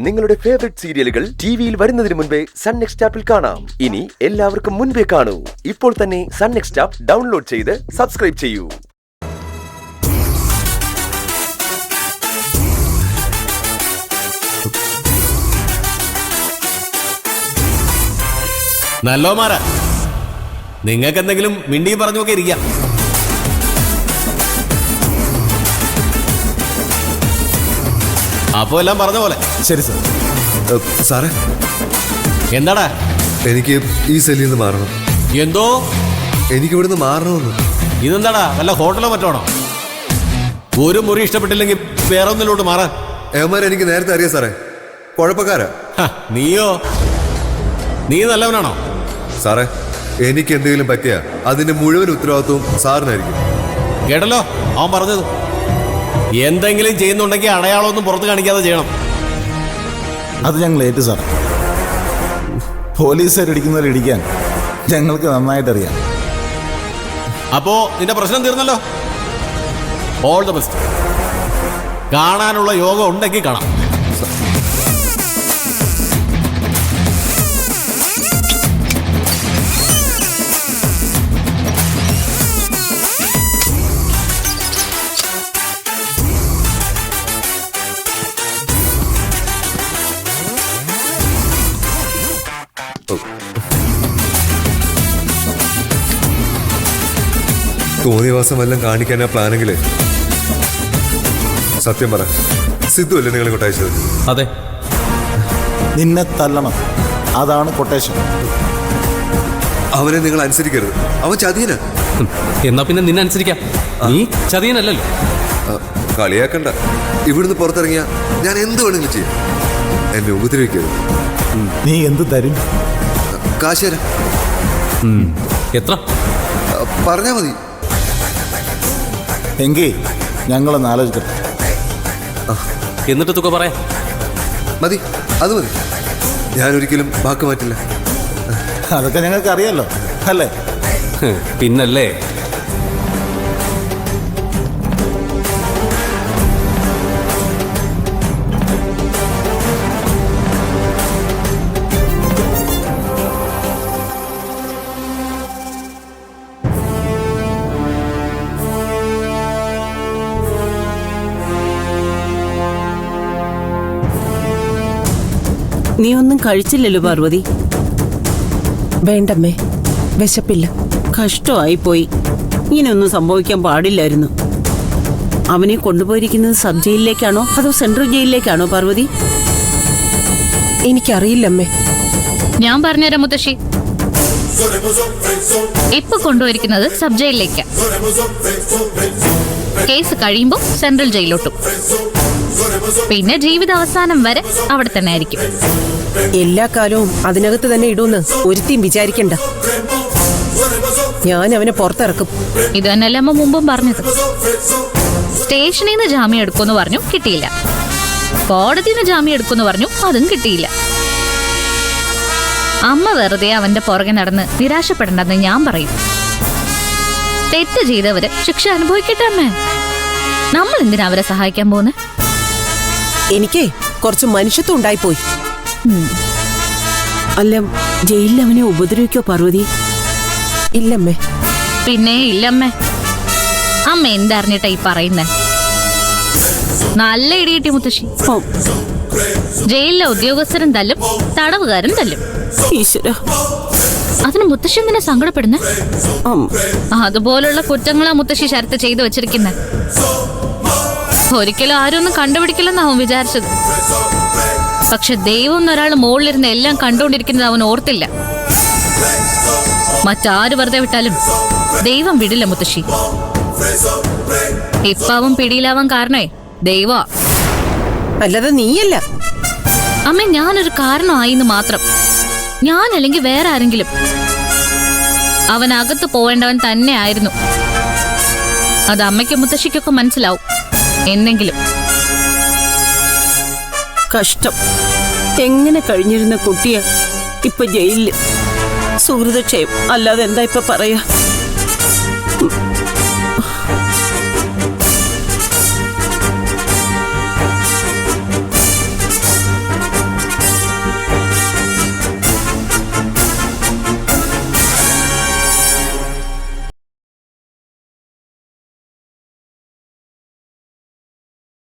നിങ്ങളുടെ ഫേവറേറ്റ് സീരിയലുകൾ ടിവിയിൽ വരുന്നതിന് മുൻപേ സൺ നെക്സ്റ്റ് ആപ്പിൽ കാണാം. ഇനി എല്ലാവർക്കും മുൻപേ കാണൂ. ഇപ്പോൾ തന്നെ സൺ നെക്സ്റ്റ് ആപ്പ് ഡൗൺലോഡ് ചെയ്ത് സബ്സ്ക്രൈബ് ചെയ്യൂ. നല്ലോമാരാ, നിങ്ങൾക്ക് എന്തെങ്കിലും മിണ്ടിയും പറഞ്ഞൊക്കെ ഇരിക്കാം. അപ്പോ എല്ലാം പറഞ്ഞ പോലെ. ശരി സാർ. സാറേ, എന്താടാ? എനിക്ക് ഈ സെല്ലിൽ നിന്ന് മാറണം. എന്തോ? എനിക്ക് ഇവിടുന്ന് മാറണമെന്ന്. ഇതെന്താടാ, വല്ല ഹോട്ടലോ മറ്റോണോ? ഒരു മുറി ഇഷ്ടപ്പെട്ടില്ലെങ്കിൽ വേറെ ഒന്നിലോട്ട് മാറാൻ. ഏമാരെ എനിക്ക് നേരത്തെ അറിയാം സാറേ, കുഴപ്പക്കാരാ. നീയോ? നീ നല്ലവനാണോ? സാറേ, എനിക്ക് എന്തെങ്കിലും പറ്റിയാ അതിന്റെ മുഴുവൻ ഉത്തരവാദിത്വവും സാറിനായിരിക്കും. കേട്ടല്ലോ അവൻ പറഞ്ഞത്. എന്തെങ്കിലും ചെയ്യുന്നുണ്ടെങ്കിൽ അടയാളമൊന്നും പുറത്ത് കാണിക്കാതെ ചെയ്യണം. അത് ഞങ്ങൾ ഏറ്റു സാർ. പോലീസുകാരിടിക്കുന്നവരെ ഇടിക്കാൻ ഞങ്ങൾക്ക് നന്നായിട്ടറിയാം. അപ്പോ നിന്റെ പ്രശ്നം തീർന്നല്ലോ. All the best. കാണാനുള്ള യോഗം ഉണ്ടെങ്കിൽ കാണാം. തോന്നിയവാസം എല്ലാം കാണിക്കാനാ പ്ലാനെങ്കിലേ സത്യം പറ, സിദ്ധു അല്ലേ നിങ്ങൾ ഇങ്ങോട്ട് അയച്ചത്? അതെ. നിന്നെ തല്ലണം, അതാണ് കൊട്ടേഷൻ. അവനെ നിങ്ങൾ അനുസരിക്കരുത്, അവൻ ചതിയനാ. എന്നാ പിന്നെ നിന്നെ അനുസരിക്കാം. നീ ചതിയനല്ലല്ലോ. കളിയാക്കണ്ട. ഇവിടുന്ന് പുറത്തിറങ്ങിയ ഞാൻ എന്ത് വേണമെങ്കിലും ചെയ്യാം. എന്നെ ഉപദ്രവിക്കരുത്. നീ എന്ത് തരും? കാശ് തരാം. എത്ര പറഞ്ഞാ മതി. എങ്കിൽ ഞങ്ങളൊന്ന് ആലോചിക്കട്ടെ. എന്നിട്ട് തുക പറയാം. മതി, അത് മതി. ഞാൻ ഒരിക്കലും വാക്ക് മാറ്റില്ല. അതൊക്കെ ഞങ്ങൾക്ക് അറിയാലോ, അല്ലേ? പിന്നല്ലേ. നീ ഒന്നും കഴിച്ചില്ലല്ലോ പാർവതി? വേണ്ടമ്മേ, വിശപ്പില്ല. കഷ്ടമായി പോയി. ഇങ്ങനെയൊന്നും സംഭവിക്കാൻ പാടില്ലായിരുന്നു. അവനെ കൊണ്ടുപോയിരിക്കുന്നത് സബ് ജയിലിലേക്കാണോ അതോ സെൻട്രൽ ജയിലിലേക്കാണോ പാർവതി? എനിക്കറിയില്ലമ്മേ. ഞാൻ പറഞ്ഞുതരാം മുത്തശ്ശി. ഇപ്പൊ കൊണ്ടുപോയിരിക്കുന്നത് സബ് ജയിലിലേക്കാ. കേസ് കഴിയുമ്പോ സെൻട്രൽ ജയിലോട്ടും. പിന്നെ ജീവിതാവസാനം വരെ അവിടെ തന്നെ ആയിരിക്കും. എല്ലാ കാലവും അതിനകത്ത് തന്നെ ഇടൂന്ന് ഒരുത്തിയും വിചാരിക്കണ്ട. ഞാൻ അവനെ പുറത്തിറക്കും. ഇത് തന്നെയല്ലേ അമ്മ മുമ്പും പറഞ്ഞത്. സ്റ്റേഷനിൽ നിന്ന് ജാമ്യം എടുക്കുമെന്ന് പറഞ്ഞു, കിട്ടിയില്ല. കോടതിയിൽ നിന്ന് ജാമ്യം എടുക്കുമെന്ന് പറഞ്ഞു, അതും കിട്ടിയില്ല. അമ്മ വെറുതെ അവന്റെ പുറകെ നടന്ന് നിരാശപ്പെടണ്ടെന്ന് ഞാൻ പറയും. തെറ്റ് ചെയ്തവര് ശിക്ഷ അനുഭവിക്കട്ടെ അമ്മേ. നമ്മൾ എന്തിനാ അവരെ സഹായിക്കാൻ പോകുന്നേ? എനിക്ക് കുറച്ച് മനുഷ്യത്വം ഉണ്ടായിപ്പോയി. അല്ല, ജയിലിൽ അവനെ ഉപദ്രവിക്കോ പാർവതി? ഇല്ലമ്മേ. പിന്നെ ഇല്ലമ്മേ. അമ്മ എന്തറിഞ്ഞിട്ടാ ഈ പറയുന്നേ? നല്ല ഇടിയിട്ടി മുത്തശ്ശി. ജയിലിലെ ഉദ്യോഗസ്ഥരും തല്ലും, തടവുകാരും തല്ലും. ഈശ്വര, അതിന് മുത്തശ്ശി എന്തിനാ സങ്കടപ്പെടുന്നേ? അതുപോലുള്ള കുറ്റങ്ങളാ മുത്തശ്ശി ശരത്ത് ചെയ്തു വെച്ചിരിക്കുന്നെ. ഒരിക്കലും ആരും ഒന്നും കണ്ടുപിടിക്കില്ലെന്ന് അവൻ വിചാരിച്ചത്. പക്ഷെ ദൈവം എന്നൊരാൾ മുകളിലിരുന്ന് എല്ലാം കണ്ടുകൊണ്ടിരിക്കുന്നത് അവൻ ഓർത്തില്ല. മറ്റാര് വെറുതെ വിട്ടാലും ദൈവം വിടില്ല മുത്തശ്ശി. ഇപ്പൊ അവൻ പിടിയിലാവാൻ കാരണേ ദൈവ, അല്ലാതെ നീയല്ല. അമ്മ, ഞാനൊരു കാരണമായിന്ന് മാത്രം. ഞാനല്ലെങ്കിൽ വേറെ ആരെങ്കിലും. അവൻ അകത്ത് പോവേണ്ടവൻ തന്നെ ആയിരുന്നു. അത് അമ്മയ്ക്കും മുത്തശ്ശിക്കൊക്കെ മനസ്സിലാവും എന്നെങ്കിലും. കഷ്ടം. എങ്ങനെ കഴിഞ്ഞിരുന്ന കുട്ടിയെ ഇപ്പൊ ജയിലില്. സുഹൃതക്ഷയം അല്ലാതെ എന്താ ഇപ്പൊ പറയാ?